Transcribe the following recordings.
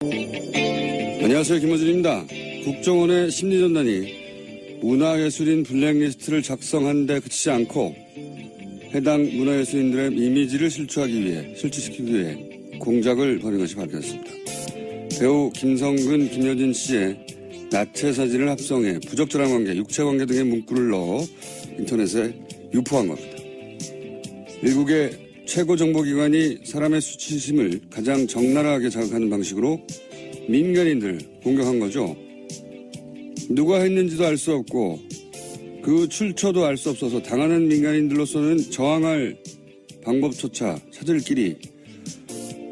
안녕하세요. 김호준입니다. 국정원의 심리전단이 문화예술인 블랙리스트를 작성한 데 그치지 않고 해당 문화예술인들의 이미지를 실추시키기 위해 공작을 벌인 것이 밝혀졌습니다. 배우 김성근, 김여진 씨의 나체 사진을 합성해 부적절한 관계, 육체관계 등의 문구를 넣어 인터넷에 유포한 겁니다. 미국의 최고 정보기관이 사람의 수치심을 가장 적나라하게 자극하는 방식으로 민간인들 공격한 거죠. 누가 했는지도 알 수 없고 그 출처도 알 수 없어서 당하는 민간인들로서는 저항할 방법조차 찾을 길이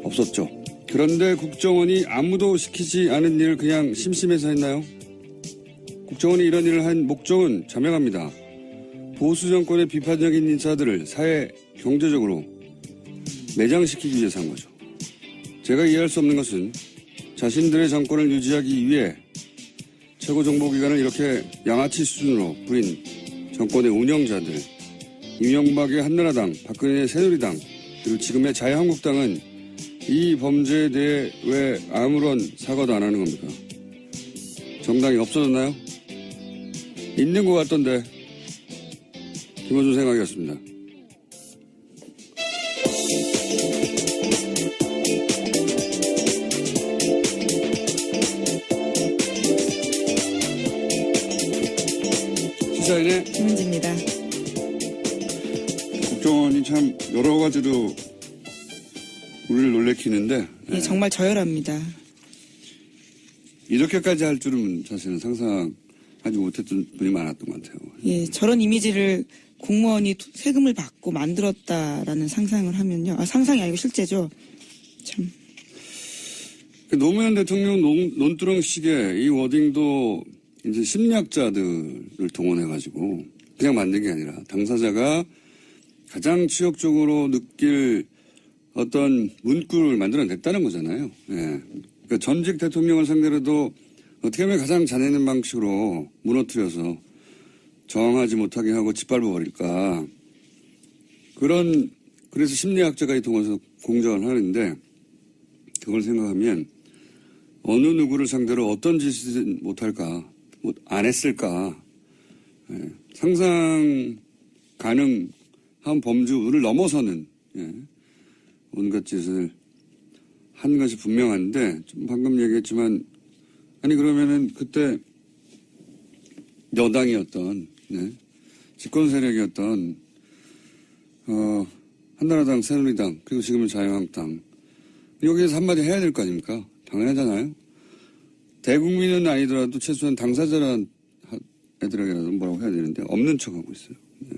없었죠. 그런데 국정원이 아무도 시키지 않은 일을 그냥 심심해서 했나요? 국정원이 이런 일을 한 목적은 자명합니다. 보수 정권의 비판적인 인사들을 사회 경제적으로 매장시키기 위해서 한 거죠. 제가 이해할 수 없는 것은 자신들의 정권을 유지하기 위해 최고정보기관을 이렇게 양아치 수준으로 부린 정권의 운영자들, 이명박의 한나라당, 박근혜의 새누리당, 그리고 지금의 자유한국당은 이 범죄에 대해 왜 아무런 사과도 안 하는 겁니까? 정당이 없어졌나요? 있는 것 같던데. 김호준 생각이었습니다. 시사인의 김은지입니다. 국정원이 참 여러 가지로 우리를 놀래키는데 예, 정말 저열합니다. 이렇게까지 할 줄은 사실은 상상하지 못했던 분이 많았던 것 같아요. 예, 저런 이미지를 공무원이 세금을 받고 만들었다라는 상상을 하면요. 상상이 아니고 실제죠. 참. 노무현 대통령 논두렁식의 이 워딩도 이제 심리학자들을 동원해가지고 그냥 만든 게 아니라 당사자가 가장 치욕적으로 느낄 어떤 문구를 만들어냈다는 거잖아요. 예. 그러니까 전직 대통령을 상대로도 어떻게 하면 가장 자네는 방식으로 무너뜨려서 저항하지 못하게 하고 짓밟아 버릴까. 그래서 심리학자가 이 통해서 공작을 하는데 그걸 생각하면 어느 누구를 상대로 어떤 짓을 못할까, 안 했을까. 예. 상상 가능한 범주를 넘어서는, 예. 온갖 짓을 한 것이 분명한데, 좀 방금 얘기했지만, 아니, 그러면은 그때 여당이었던, 네, 집권 세력이었던, 한나라당, 새누리당, 그리고 지금은 자유한국당. 여기에서 한마디 해야 될 거 아닙니까? 당연하잖아요. 대국민은 아니더라도 최소한 당사자란 애들에게라도 뭐라고 해야 되는데, 없는 척 하고 있어요. 네.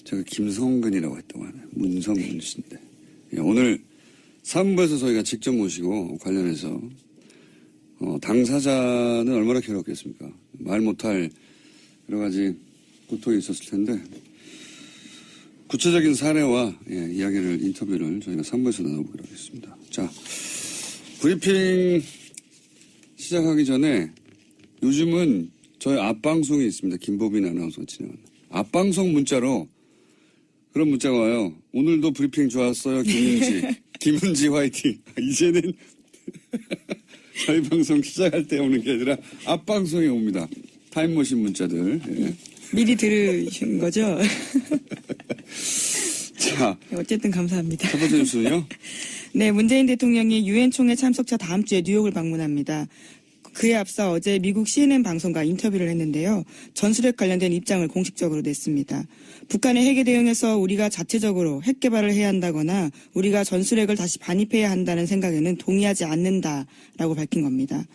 제가 김성근이라고 했다고 하네요. 문성근 씨인데. 예, 오늘 3부에서 저희가 직접 모시고 관련해서 당사자는 얼마나 괴롭겠습니까? 말 못할 여러 가지 고통이 있었을 텐데 구체적인 사례와 이야기를 인터뷰를 저희가 3부에서 나눠보기로 하겠습니다. 자, 브리핑 시작하기 전에 요즘은 저희 앞방송이 있습니다. 김보빈 아나운서 진행하는 앞방송 문자로 그런 문자가 와요. 오늘도 브리핑 좋았어요. 김은지 화이팅. 이제는 저희 방송 시작할 때 오는 게 아니라 앞방송에 옵니다. 타임머신 문자들. 예. 미리 들으신 거죠? 자, 어쨌든 감사합니다. 첫 번째 뉴스는요? 네, 문재인 대통령이 유엔 총회 참석차 다음 주에 뉴욕을 방문합니다. 그에 앞서 어제 미국 CNN 방송과 인터뷰를 했는데요. 전술핵 관련된 입장을 공식적으로 냈습니다. 북한의 핵에 대응해서 우리가 자체적으로 핵 개발을 해야 한다거나 우리가 전술핵을 다시 반입해야 한다는 생각에는 동의하지 않는다라고 밝힌 겁니다.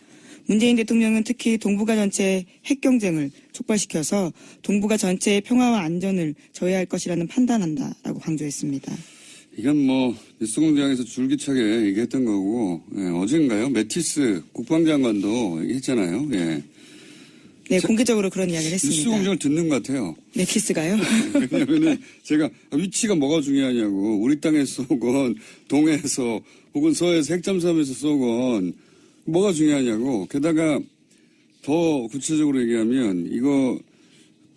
문재인 대통령은 특히 동북아 전체의 핵 경쟁을 촉발시켜서 동북아 전체의 평화와 안전을 저해할 것이라는 판단한다라고 강조했습니다. 이건 뉴스공장에서 줄기차게 얘기했던 거고, 예, 어젠가요? 매티스 국방장관도 얘기했잖아요. 예. 네, 공개적으로 그런 이야기를 했습니다. 뉴스공장을 듣는 것 같아요. 매티스가요? 왜냐면은 제가 위치가 뭐가 중요하냐고, 우리 땅에서 쏘건, 동해에서 혹은 서해에서 핵잠수함에서 쏘건, 뭐가 중요하냐고. 게다가 더 구체적으로 얘기하면 이거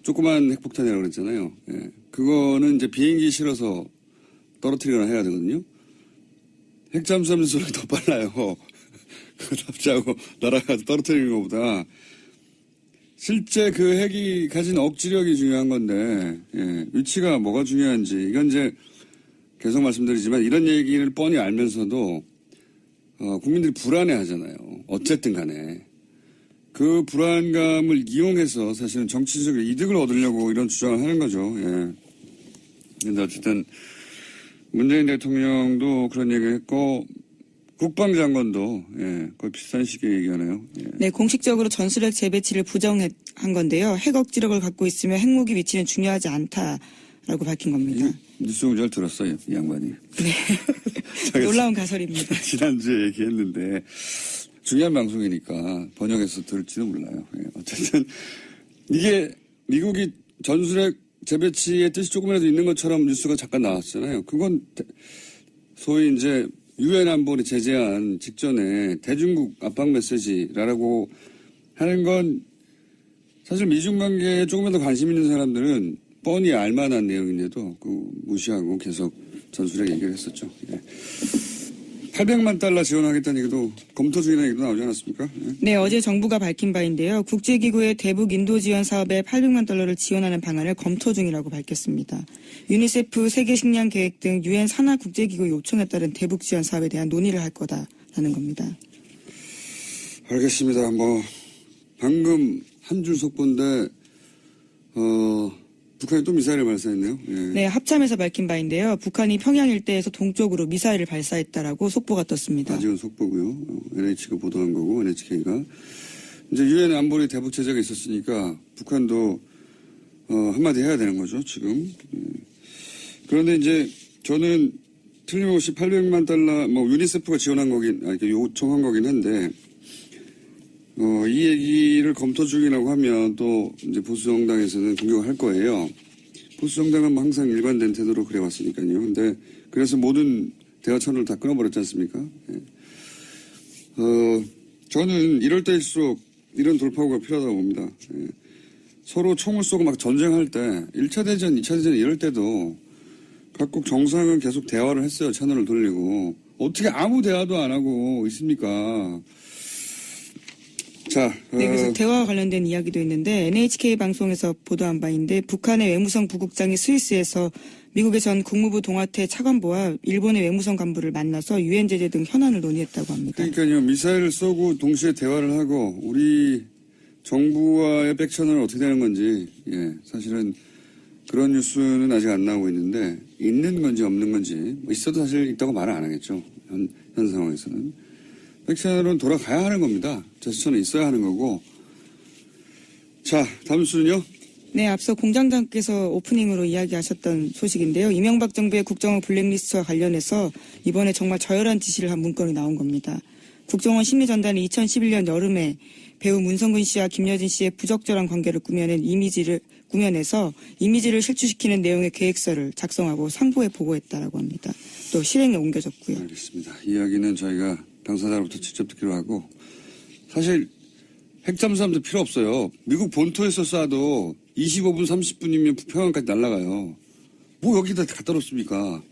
조그만 핵폭탄이라고 그랬잖아요. 예. 그거는 이제 비행기 실어서 떨어뜨리거나 해야 되거든요. 핵잠수함 소리 더 빨라요. 그거 납치하고 날아가서 떨어뜨리는 것보다 실제 그 핵이 가진 억지력이 중요한 건데, 예, 위치가 뭐가 중요한지, 이건 이제 계속 말씀드리지만 이런 얘기를 뻔히 알면서도, 국민들이 불안해 하잖아요. 어쨌든 간에. 그 불안감을 이용해서 사실은 정치적으로 이득을 얻으려고 이런 주장을 하는 거죠. 예. 근데 어쨌든 문재인 대통령도 그런 얘기를 했고, 국방장관도 거의 비슷한 시기에 얘기하네요. 예. 네, 공식적으로 전술핵 재배치를 부정한 건데요. 핵 억지력을 갖고 있으면 핵무기 위치는 중요하지 않다라고 밝힌 겁니다. 뉴스 공장을 들었어요, 이 양반이. 네. 놀라운 가설입니다. 지난주에 얘기했는데 중요한 방송이니까 번역해서 들을지도 몰라요. 예. 어쨌든 이게 미국이 전술핵 재배치의 뜻이 조금이라도 있는 것처럼 뉴스가 잠깐 나왔잖아요. 그건 소위 이제 유엔 안보리 제재안 직전에 대중국 압박 메시지라고 하는 건 사실 미중 관계에 조금이라도 관심 있는 사람들은 뻔히 알만한 내용인데도 그 무시하고 계속 전술핵 얘기를 했었죠. 예. 800만 달러 지원하겠다는 얘기도 검토 중이라는 얘기도 나오지 않았습니까? 예. 네, 어제 정부가 밝힌 바인데요. 국제기구의 대북 인도 지원 사업에 800만 달러를 지원하는 방안을 검토 중이라고 밝혔습니다. 유니세프 세계식량계획 등 유엔 산하 국제기구 요청에 따른 대북 지원 사업에 대한 논의를 할 거다라는 겁니다. 알겠습니다. 방금 한 줄 속보인데 북한이 또 미사일을 발사했네요. 예. 네, 합참에서 밝힌 바인데요. 북한이 평양 일대에서 동쪽으로 미사일을 발사했다라고 속보가 떴습니다. 아직은 속보고요. NH가 보도한 거고 NHK가 이제 유엔 안보리 대북 제재가 있었으니까 북한도 한마디 해야 되는 거죠 지금. 예. 그런데 이제 저는 틀림없이 800만 달러 유니세프가 지원한 거긴 요청한 거긴 한데 이 얘기를 검토 중이라고 하면 또 이제 보수 정당에서는 공격을 할 거예요. 보수 정당은 항상 일관된 태도로 그래왔으니까요. 근데 그래서 모든 대화 채널을 다 끊어버렸지 않습니까? 예. 저는 이럴 때일수록 이런 돌파구가 필요하다고 봅니다. 예. 서로 총을 쏘고 막 전쟁할 때 1차 대전, 2차 대전 이럴 때도 각국 정상은 계속 대화를 했어요. 채널을 돌리고. 어떻게 아무 대화도 안 하고 있습니까? 자, 네, 그래서 대화와 관련된 이야기도 있는데 NHK 방송에서 보도한 바인데 북한의 외무성 부국장이 스위스에서 미국의 전 국무부 동아태 차관보와 일본의 외무성 간부를 만나서 유엔 제재 등 현안을 논의했다고 합니다. 그러니까요. 미사일을 쏘고 동시에 대화를 하고 우리 정부와의 백채널은 어떻게 되는 건지 사실은 그런 뉴스는 아직 안 나오고 있는데 있는 건지 없는 건지 있어도 사실 있다고 말을 안 하겠죠. 현 상황에서는. 백채널은 돌아가야 하는 겁니다. 제스처는 있어야 하는 거고. 자, 다음 뉴스는요. 네, 앞서 공장장께서 오프닝으로 이야기하셨던 소식인데요. 이명박 정부의 국정원 블랙리스트와 관련해서 이번에 정말 저열한 지시를 한 문건이 나온 겁니다. 국정원 심리전단이 2011년 여름에 배우 문성근 씨와 김여진 씨의 부적절한 관계를 꾸며내서 이미지를 실추시키는 내용의 계획서를 작성하고 상부에 보고했다라고 합니다. 또 실행에 옮겨졌고요. 알겠습니다. 이야기는 저희가 당사자로부터 직접 듣기로 하고 사실 핵잠수함도 필요 없어요. 미국 본토에서 쏴도 25분 30분이면 평양까지 날아가요. 뭐 여기다 갖다 놓습니까?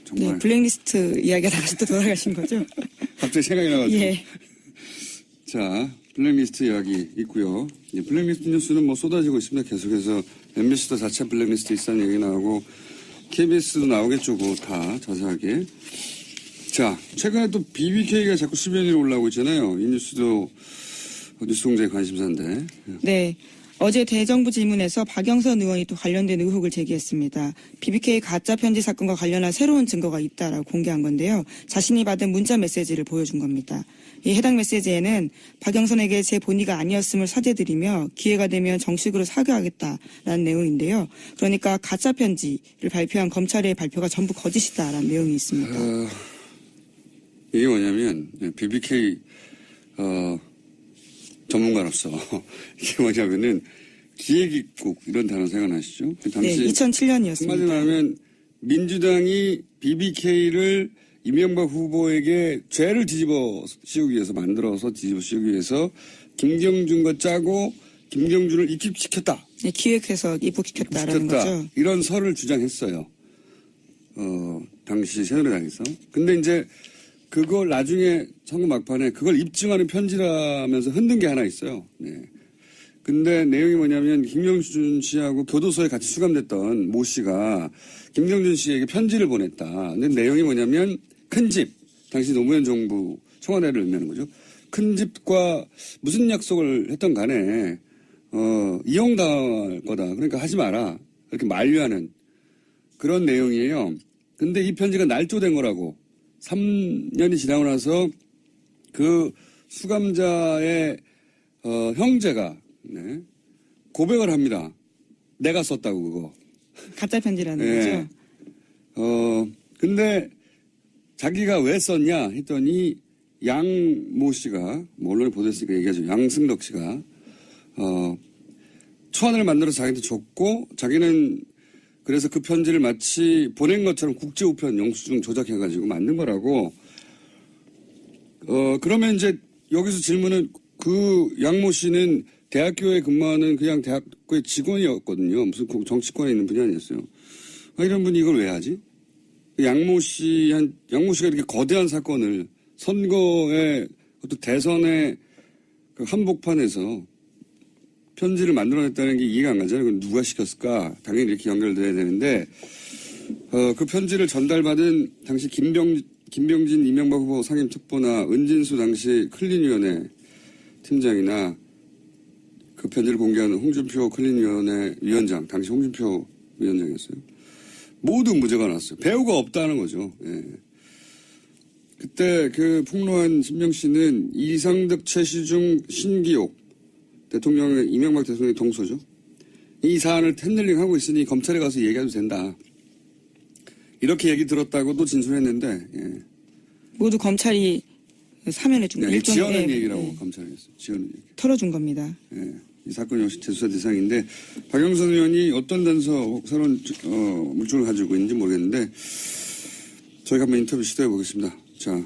정말. 네, 블랙리스트 이야기가 다시 또 돌아가신 거죠? 갑자기 생각이 나가지고. 예. 자, 블랙리스트 이야기 있고요. 블랙리스트 뉴스는 쏟아지고 있습니다. 계속해서 MBC도 자체 블랙리스트 있다는 얘기 나오고 KBS도 나오겠죠. 다 자세하게. 자, 최근에 또 BBK가 자꾸 수변 위로 올라오고 있잖아요. 이 뉴스도 뉴스공장의 관심사인데. 네. 어제 대정부 질문에서 박영선 의원이 또 관련된 의혹을 제기했습니다. BBK 가짜 편지 사건과 관련한 새로운 증거가 있다라고 공개한 건데요. 자신이 받은 문자 메시지를 보여준 겁니다. 이 해당 메시지에는 박영선에게 제 본의가 아니었음을 사죄드리며 기회가 되면 정식으로 사과하겠다라는 내용인데요. 그러니까 가짜 편지를 발표한 검찰의 발표가 전부 거짓이다라는 내용이 있습니다. 이게 뭐냐면 BBK 전문가로서 이게 뭐냐면은 기획입국 이런 단어 생각나시죠? 당시 네, 2007년이었습니다. 한마디로 하면 민주당이 BBK를 이명박 후보에게 죄를 뒤집어 씌우기 위해서 만들어서 뒤집어 씌우기 위해서 김경준과 짜고 김경준을 입국시켰다. 네, 기획해서 입국시켰다라는 거죠. 이런 설을 주장했어요. 당시 새누리당에서. 근데 이제 그걸 나중에 선거 막판에 그걸 입증하는 편지라면서 흔든 게 하나 있어요. 네. 근데 내용이 뭐냐면 김영준 씨하고 교도소에 같이 수감됐던 모 씨가 김정준 씨에게 편지를 보냈다. 근데 내용이 뭐냐면 큰 집, 당시 노무현 정부 청와대를 의미하는 거죠. 큰 집과 무슨 약속을 했던 간에 이용당할 거다. 그러니까 하지 마라. 이렇게 만류하는 그런 내용이에요. 근데 이 편지가 날조된 거라고. 3년이 지나고 나서 그 수감자의 형제가 네, 고백을 합니다. 내가 썼다고 그거. 가짜 편지라는 네. 거죠. 근데 자기가 왜 썼냐 했더니 양모 씨가 뭐 언론에 보도했으니까 얘기하죠. 양승덕 씨가 초안을 만들어서 자기한테 줬고 자기는 그래서 그 편지를 마치 보낸 것처럼 국제우편 영수증 조작해가지고 만든 거라고. 그러면 이제 여기서 질문은 그 양모 씨는 대학교에 근무하는 그냥 대학교의 직원이었거든요. 무슨 정치권에 있는 분이 아니었어요. 이런 분이 이걸 왜 하지? 양모 씨가 이렇게 거대한 사건을 선거의 어떤 대선의 그 한복판에서 편지를 만들어냈다는 게 이해가 안 가잖아요. 그럼 누가 시켰을까? 당연히 이렇게 연결돼야 되는데, 그 편지를 전달받은 당시 김병진 이명박 후보 상임특보나 은진수 당시 클린위원회 팀장이나 그 편지를 공개하는 홍준표 클린위원회 위원장, 당시 홍준표 위원장이었어요. 모두 무죄가 났어요. 배우가 없다는 거죠. 예. 그때 그 폭로한 신명 씨는 이상득, 최시중, 신기옥 대통령의 이명박 대통령의 동서죠. 이 사안을 핸들링하고 있으니 검찰에 가서 얘기해도 된다. 이렇게 얘기 들었다고도 진술했는데 예. 모두 검찰이 사면해 준 거예요. 지어낸 얘기라고 검찰이 했어요. 지어낸 얘기. 털어준 겁니다. 예. 이 사건 역시 재수사 대상인데 박영선 의원이 어떤 단서 새로운 물증을 가지고 있는지 모르겠는데 저희가 한번 인터뷰 시도해 보겠습니다. 자,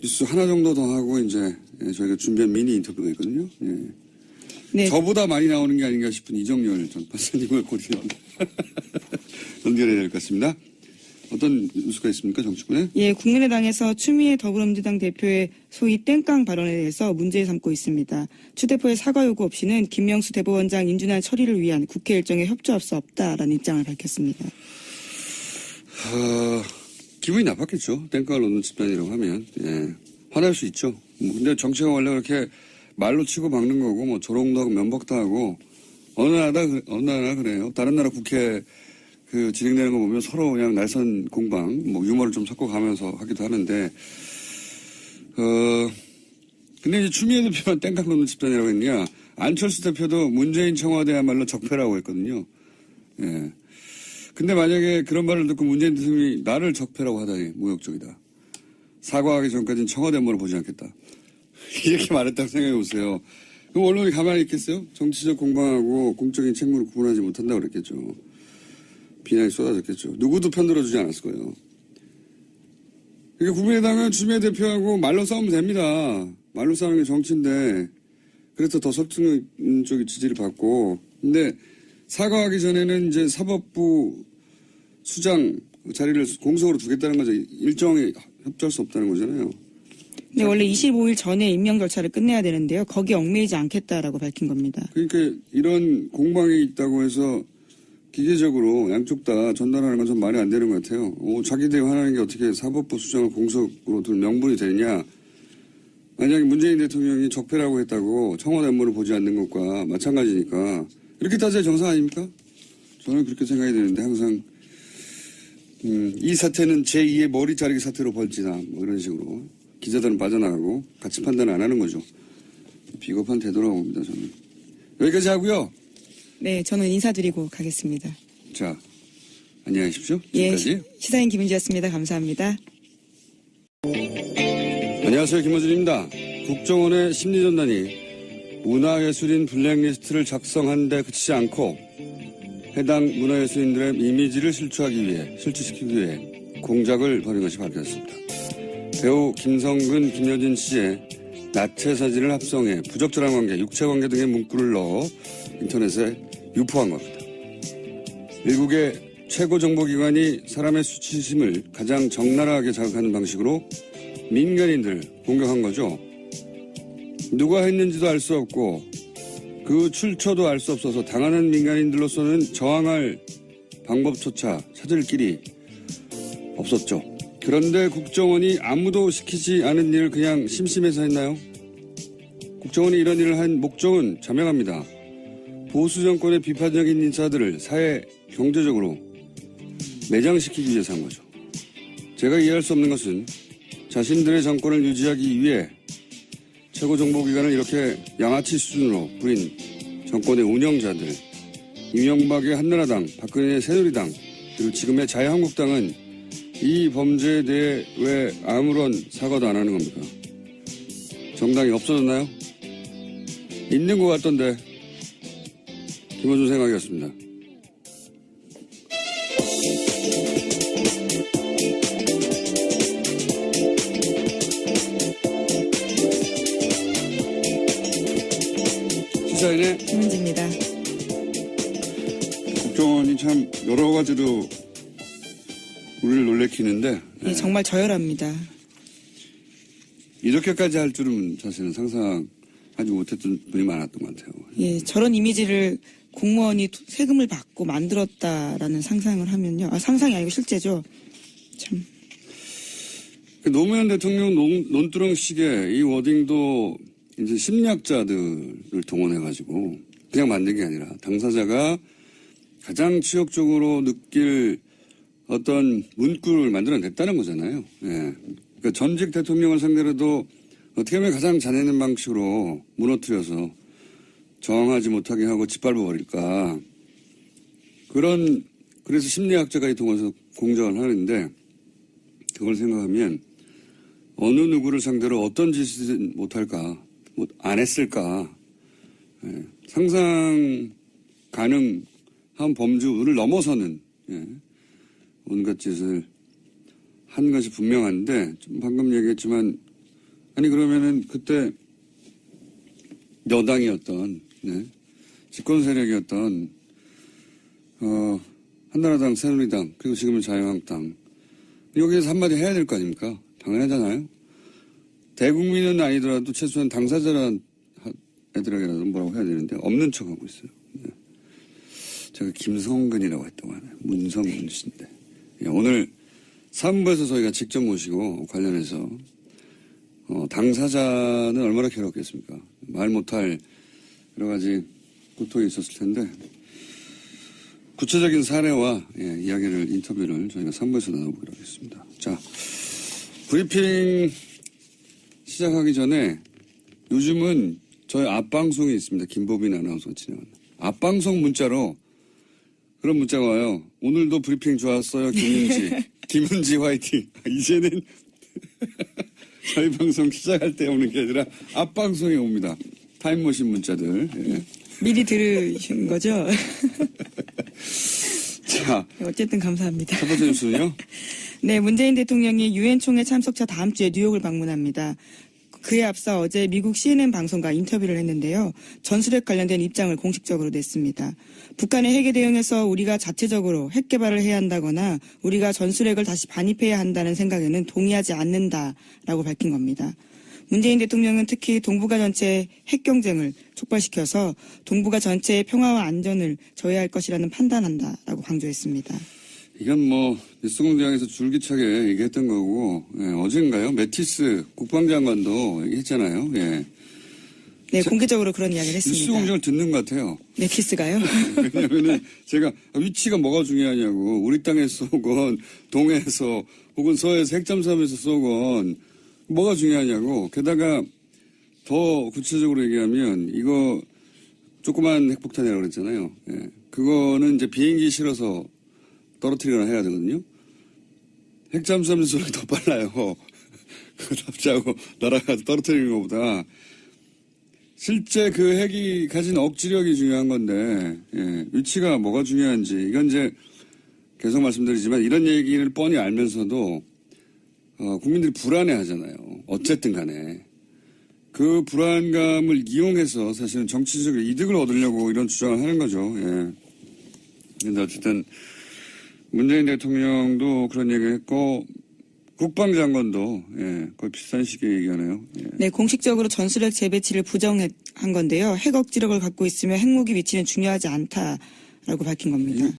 뉴스 하나 정도 더 하고 이제 저희가 준비한 미니 인터뷰가 있거든요. 예. 네. 저보다 많이 나오는 게 아닌가 싶은 이정열 전 판사님을 연결해야 될 것 같습니다. 어떤 뉴스가 있습니까, 정치권에? 예, 국민의당에서 추미애 더불어민주당 대표의 소위 땡깡 발언에 대해서 문제 삼고 있습니다. 추 대표의 사과 요구 없이는 김명수 대법원장 인준안 처리를 위한 국회 일정에 협조할 수 없다라는 입장을 밝혔습니다. 기분이 나빴겠죠. 땡깡을 놓는 집단이라고 하면. 예. 화날 수 있죠. 근데 정치가 원래 그렇게 말로 치고 박는 거고, 뭐 조롱도 하고 면박도 하고, 어느 나라 그래요. 다른 나라 국회 진행되는 거 보면 서로 그냥 날선 공방, 뭐 유머를 좀 섞어가면서 하기도 하는데, 근데 이제 추미애 대표만 땡깡 놓는 집단이라고 했냐. 안철수 대표도 문재인 청와대야말로 적폐라고 했거든요. 예. 근데 만약에 그런 말을 듣고 문재인 대통령이 나를 적폐라고 하다니 모욕적이다. 사과하기 전까지는 청와대 업무를 보지 않겠다. 이렇게 말했다고 생각해 보세요. 그럼 언론이 가만히 있겠어요? 정치적 공방하고 공적인 책무를 구분하지 못한다고 그랬겠죠. 비난이 쏟아졌겠죠. 누구도 편들어주지 않았을 거예요. 그러니까 국민의당은 추미애 대표하고 말로 싸우면 됩니다. 말로 싸우는 게 정치인데 그래서 더 설득적인 지지를 받고 근데 사과하기 전에는 이제 사법부 수장 자리를 공석으로 두겠다는 거죠. 일정에 협조할 수 없다는 거잖아요. 네, 원래 25일 전에 임명 절차를 끝내야 되는데요. 거기에 얽매이지 않겠다라고 밝힌 겁니다. 그러니까 이런 공방이 있다고 해서 기계적으로 양쪽 다 전달하는 건 좀 말이 안 되는 것 같아요. 자기들이 화나는 게 어떻게 사법부 수장을 공석으로 둘 명분이 되느냐. 만약에 문재인 대통령이 적폐라고 했다고 청와대 업무를 보지 않는 것과 마찬가지니까 이렇게 따져야 정상 아닙니까? 저는 그렇게 생각이 되는데 항상 이 사태는 제2의 머리 자르기 사태로 벌지나 뭐 이런 식으로 기자들은 빠져나가고 같이 판단 안 하는 거죠. 비겁한 태도라고 봅니다. 저는. 여기까지 하고요. 네, 저는 인사드리고 가겠습니다. 자, 안녕히 가십시오. 예, 지금까지. 시사인 김은지였습니다. 감사합니다. 안녕하세요. 김호준입니다. 국정원의 심리전단이 문화예술인 블랙리스트를 작성한 데 그치지 않고 해당 문화예술인들의 이미지를 실추시키기 위해 공작을 벌인 것이 밝혀졌습니다. 배우 김성근, 김여진 씨의 나체 사진을 합성해 부적절한 관계, 육체관계 등의 문구를 넣어 인터넷에 유포한 겁니다. 일국의 최고정보기관이 사람의 수치심을 가장 적나라하게 자극하는 방식으로 민간인들 공격한 거죠. 누가 했는지도 알 수 없고 그 출처도 알 수 없어서 당하는 민간인들로서는 저항할 방법조차 찾을 길이 없었죠. 그런데 국정원이 아무도 시키지 않은 일을 그냥 심심해서 했나요? 국정원이 이런 일을 한 목적은 자명합니다. 보수 정권의 비판적인 인사들을 사회 경제적으로 매장시키기 위해서 한 거죠. 제가 이해할 수 없는 것은 자신들의 정권을 유지하기 위해 최고정보기관을 이렇게 양아치 수준으로 부린 정권의 운영자들, 이명박의 한나라당, 박근혜의 새누리당, 그리고 지금의 자유한국당은 이 범죄에 대해 왜 아무런 사과도 안 하는 겁니까? 정당이 없어졌나요? 있는 것 같던데. 김어준 생각이었습니다. 시사인의 김은지입니다. 국정원이 참 여러 가지로 우리를 놀래키는데 예, 정말 저열합니다. 이렇게까지 할 줄은 사실은 상상하지 못했던 분이 많았던 것 같아요. 예, 저런 이미지를 공무원이 세금을 받고 만들었다라는 상상을 하면요. 상상이 아니고 실제죠. 참. 노무현 대통령 논두렁식의 이 워딩도 이제 심리학자들을 동원해가지고 그냥 만든 게 아니라 당사자가 가장 치욕적으로 느낄 어떤 문구를 만들어냈다는 거잖아요. 예. 그러니까 전직 대통령을 상대로도 어떻게 하면 가장 자네는 방식으로 무너뜨려서 저항하지 못하게 하고 짓밟아 버릴까. 그래서 심리학자가 동원해서 공작을 하는데 그걸 생각하면 어느 누구를 상대로 어떤 짓을 못할까, 안 했을까. 예. 상상 가능한 범주를 넘어서는 온갖 짓을 한 것이 분명한데 좀 방금 얘기했지만 아니 그러면은 그때 여당이었던 집권 세력이었던 한나라당, 새누리당 그리고 지금은 자유한국당 여기에서 한마디 해야 될 거 아닙니까? 당연하잖아요. 대국민은 아니더라도 최소한 당사자란 애들에게라도 뭐라고 해야 되는데 없는 척하고 있어요. 제가 김성근이라고 했다고 하네요. 문성근 씨인데. 오늘 3부에서 저희가 직접 모시고 관련해서 당사자는 얼마나 괴롭겠습니까? 말 못할 여러 가지 고통이 있었을 텐데 구체적인 사례와 이야기를 인터뷰를 저희가 3부에서 나눠보기로 하겠습니다. 자, 브리핑 시작하기 전에 요즘은 저희 앞방송이 있습니다. 김보빈 아나운서가 진행하는 앞방송 문자로 그런 문자가 와요. 오늘도 브리핑 좋았어요. 김은지 화이팅. 이제는 저희 방송 시작할 때 오는 게 아니라 앞방송에 옵니다. 타임머신 문자들. 예. 미리 들으신 거죠? 자, 어쨌든 감사합니다. 첫 번째 뉴스는요? 네, 문재인 대통령이 유엔 총회 참석차 다음 주에 뉴욕을 방문합니다. 그에 앞서 어제 미국 CNN 방송과 인터뷰를 했는데요. 전술핵 관련된 입장을 공식적으로 냈습니다. 북한의 핵에 대응해서 우리가 자체적으로 핵 개발을 해야 한다거나 우리가 전술핵을 다시 반입해야 한다는 생각에는 동의하지 않는다라고 밝힌 겁니다. 문재인 대통령은 특히 동북아 전체의 핵 경쟁을 촉발시켜서 동북아 전체의 평화와 안전을 저해할 것이라는 판단한다라고 강조했습니다. 이건 뉴스공장에서 줄기차게 얘기했던 거고 어젠가요? 매티스 국방장관도 얘기했잖아요. 예. 네, 공개적으로 그런 이야기를 했습니다. 뉴스공장을 듣는 것 같아요. 매티스가요? 왜냐하면 제가 위치가 뭐가 중요하냐고 우리 땅에서 쏘건 동해에서 혹은 서해에서 핵잠수함에서 쏘건 뭐가 중요하냐고 게다가 더 구체적으로 얘기하면 이거 조그만 핵폭탄이라고 그랬잖아요. 예. 그거는 이제 비행기 실어서 떨어뜨리거나 해야 되거든요. 핵잠수함에서 쏘는 게 더 빨라요. 그거 납치하고 날아가서 떨어뜨리는 것보다 실제 그 핵이 가진 억지력이 중요한 건데 위치가 뭐가 중요한지 이건 이제 계속 말씀드리지만 이런 얘기를 뻔히 알면서도 국민들이 불안해하잖아요. 어쨌든 간에 그 불안감을 이용해서 사실은 정치적 이득을 얻으려고 이런 주장을 하는 거죠. 그런데 어쨌든 문재인 대통령도 그런 얘기를 했고 국방장관도 거의 비슷한 시기에 얘기하네요. 예. 네, 공식적으로 전술핵 재배치를 부정한 건데요. 핵 억지력을 갖고 있으며 핵무기 위치는 중요하지 않다라고 밝힌 겁니다.